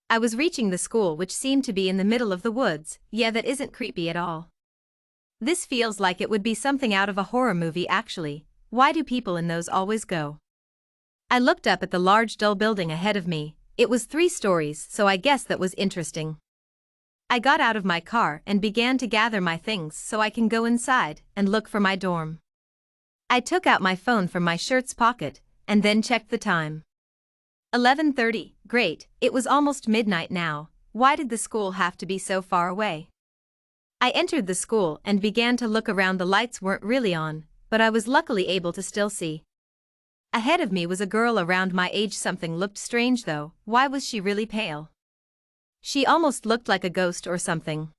I was reaching the school, which seemed to be in the middle of the woods. Yeah, that isn't creepy at all. This feels like it would be something out of a horror movie actually. Why do people in those always go? I looked up at the large dull building ahead of me. It was 3 stories, so I guess that was interesting. I got out of my car and began to gather my things so I can go inside and look for my dorm. I took out my phone from my shirt's pocket and then checked the time. 11:30, great, it was almost midnight now. Why did the school have to be so far away? I entered the school and began to look around. The lights weren't really on, but I was luckily able to still see. Ahead of me was a girl around my age. Something looked strange though. Why was she really pale? She almost looked like a ghost or something.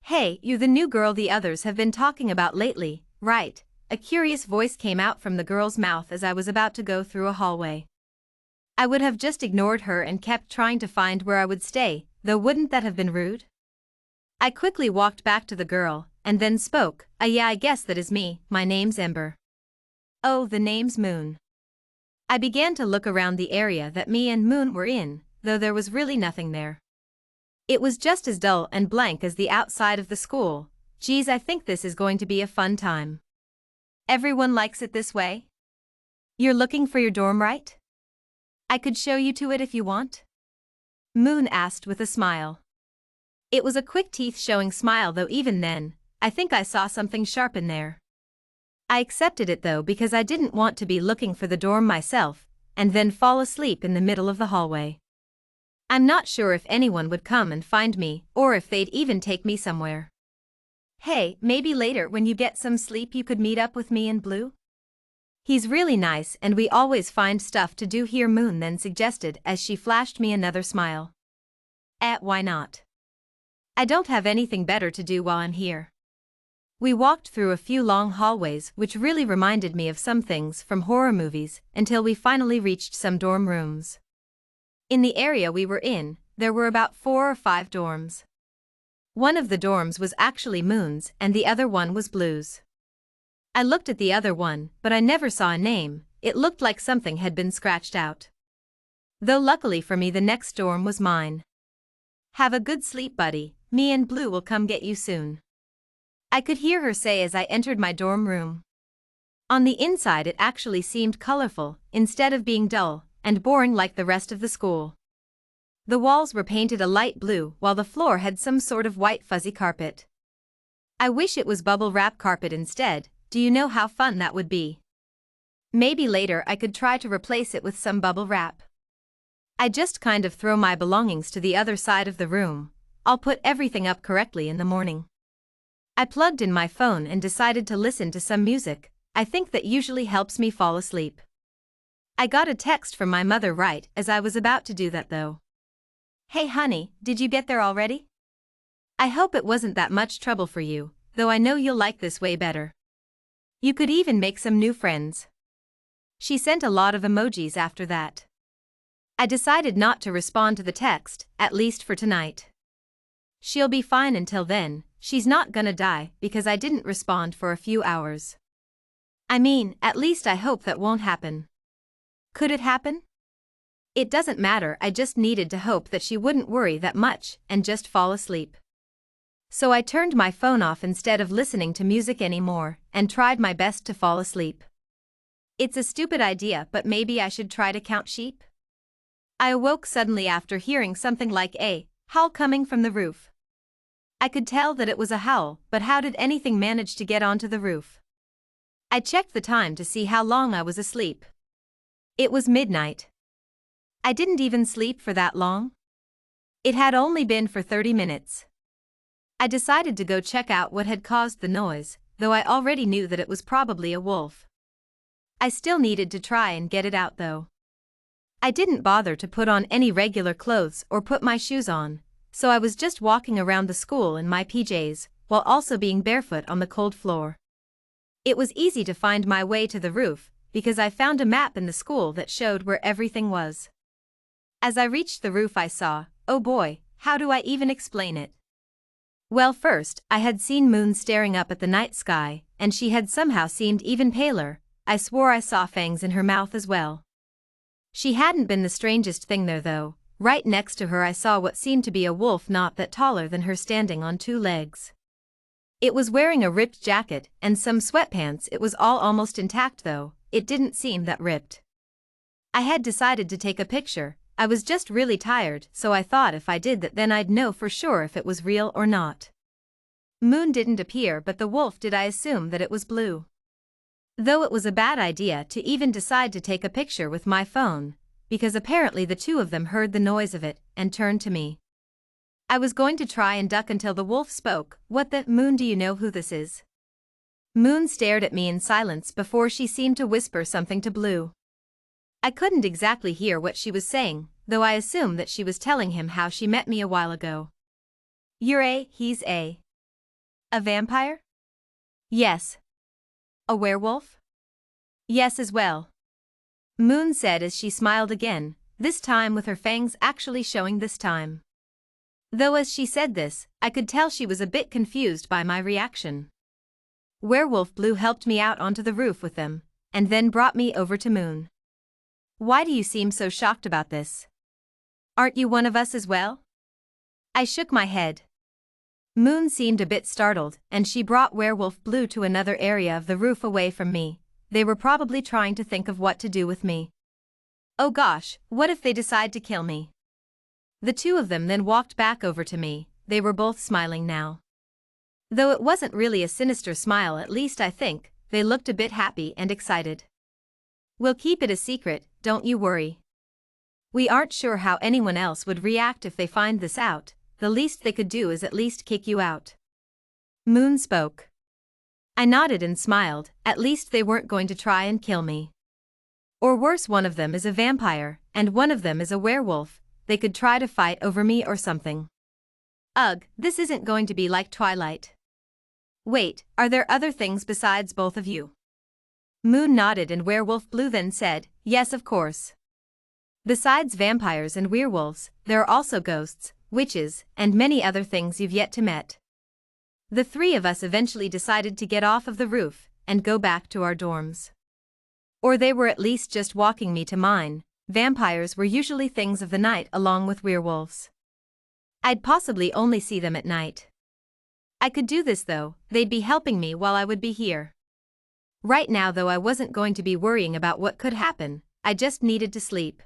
Hey, you're the new girl the others have been talking about lately, right? A curious voice came out from the girl's mouth as I was about to go through a hallway. I would have just ignored her and kept trying to find where I would stay, though wouldn't that have been rude? I quickly walked back to the girl, and then spoke. Yeah, I guess that is me. My name's Ember. Oh, the name's Moon. I began to look around the area that me and Moon were in, though there was really nothing there. It was just as dull and blank as the outside of the school. Geez, I think this is going to be a fun time. Everyone likes it this way? You're looking for your dorm, right? I could show you to it if you want? Moon asked with a smile. It was a quick teeth-showing smile, though even then, I think I saw something sharp in there. I accepted it though because I didn't want to be looking for the dorm myself, and then fall asleep in the middle of the hallway. I'm not sure if anyone would come and find me, or if they'd even take me somewhere. Hey, maybe later when you get some sleep you could meet up with me and Blue? He's really nice and we always find stuff to do here, Moon then suggested as she flashed me another smile. Why not? I don't have anything better to do while I'm here. We walked through a few long hallways which really reminded me of some things from horror movies until we finally reached some dorm rooms. In the area we were in, there were about 4 or 5 dorms. One of the dorms was actually Moon's and the other one was Blue's. I looked at the other one, but I never saw a name. It looked like something had been scratched out. Though luckily for me the next dorm was mine. Have a good sleep, buddy. Me and Blue will come get you soon. I could hear her say as I entered my dorm room. On the inside it actually seemed colorful, instead of being dull and boring like the rest of the school. The walls were painted a light blue while the floor had some sort of white fuzzy carpet. I wish it was bubble wrap carpet instead. Do you know how fun that would be? Maybe later I could try to replace it with some bubble wrap. I just kind of throw my belongings to the other side of the room. I'll put everything up correctly in the morning. I plugged in my phone and decided to listen to some music. I think that usually helps me fall asleep. I got a text from my mother right as I was about to do that though. Hey honey, did you get there already? I hope it wasn't that much trouble for you, though I know you'll like this way better. You could even make some new friends. She sent a lot of emojis after that. I decided not to respond to the text, at least for tonight. She'll be fine until then. She's not gonna die because I didn't respond for a few hours. I mean, at least I hope that won't happen. Could it happen? It doesn't matter, I just needed to hope that she wouldn't worry that much and just fall asleep. So I turned my phone off instead of listening to music anymore and tried my best to fall asleep. It's a stupid idea, but maybe I should try to count sheep? I awoke suddenly after hearing something like a howl coming from the roof. I could tell that it was a howl, but how did anything manage to get onto the roof? I checked the time to see how long I was asleep. It was midnight. I didn't even sleep for that long. It had only been for 30 minutes. I decided to go check out what had caused the noise, though I already knew that it was probably a wolf. I still needed to try and get it out though. I didn't bother to put on any regular clothes or put my shoes on, so I was just walking around the school in my PJs, while also being barefoot on the cold floor. It was easy to find my way to the roof, because I found a map in the school that showed where everything was. As I reached the roof I saw, oh boy, how do I even explain it? Well, first, I had seen Moon staring up at the night sky, and she had somehow seemed even paler. I swore I saw fangs in her mouth as well. She hadn't been the strangest thing there though. right next to her I saw what seemed to be a wolf not that taller than her standing on two legs. It was wearing a ripped jacket and some sweatpants. It was all almost intact though, it didn't seem that ripped. I had decided to take a picture. I was just really tired, so I thought if I did that then I'd know for sure if it was real or not. Moon didn't appear, but the wolf did. I assume that it was blue. Though it was a bad idea to even decide to take a picture with my phone, because apparently the two of them heard the noise of it and turned to me. I was going to try and duck until the wolf spoke. "What the, Moon, do you know who this is?" Moon stared at me in silence before she seemed to whisper something to Blue. I couldn't exactly hear what she was saying, though I assumed that she was telling him how she met me a while ago. He's a vampire? Yes. A werewolf? Yes as well. Moon said as she smiled again, this time with her fangs actually showing this time. Though as she said this, I could tell she was a bit confused by my reaction. Werewolf Blue helped me out onto the roof with them, and then brought me over to Moon. Why do you seem so shocked about this? Aren't you one of us as well? I shook my head. Moon seemed a bit startled, and she brought Werewolf Blue to another area of the roof away from me. They were probably trying to think of what to do with me. Oh gosh, what if they decide to kill me? The two of them then walked back over to me. They were both smiling now. Though it wasn't really a sinister smile, at least I think, they looked a bit happy and excited. We'll keep it a secret, don't you worry. We aren't sure how anyone else would react if they find this out. The least they could do is at least kick you out. Moon spoke. I nodded and smiled. At least they weren't going to try and kill me. Or worse, one of them is a vampire, and one of them is a werewolf. They could try to fight over me or something. Ugh, this isn't going to be like Twilight. Wait, are there other things besides both of you? Moon nodded and Werewolf Blue then said, yes, of course. Besides vampires and werewolves, there are also ghosts, witches, and many other things you've yet to meet. The three of us eventually decided to get off of the roof and go back to our dorms. Or they were at least just walking me to mine. Vampires were usually things of the night along with werewolves. I'd possibly only see them at night. I could do this though, they'd be helping me while I would be here. Right now though I wasn't going to be worrying about what could happen, I just needed to sleep.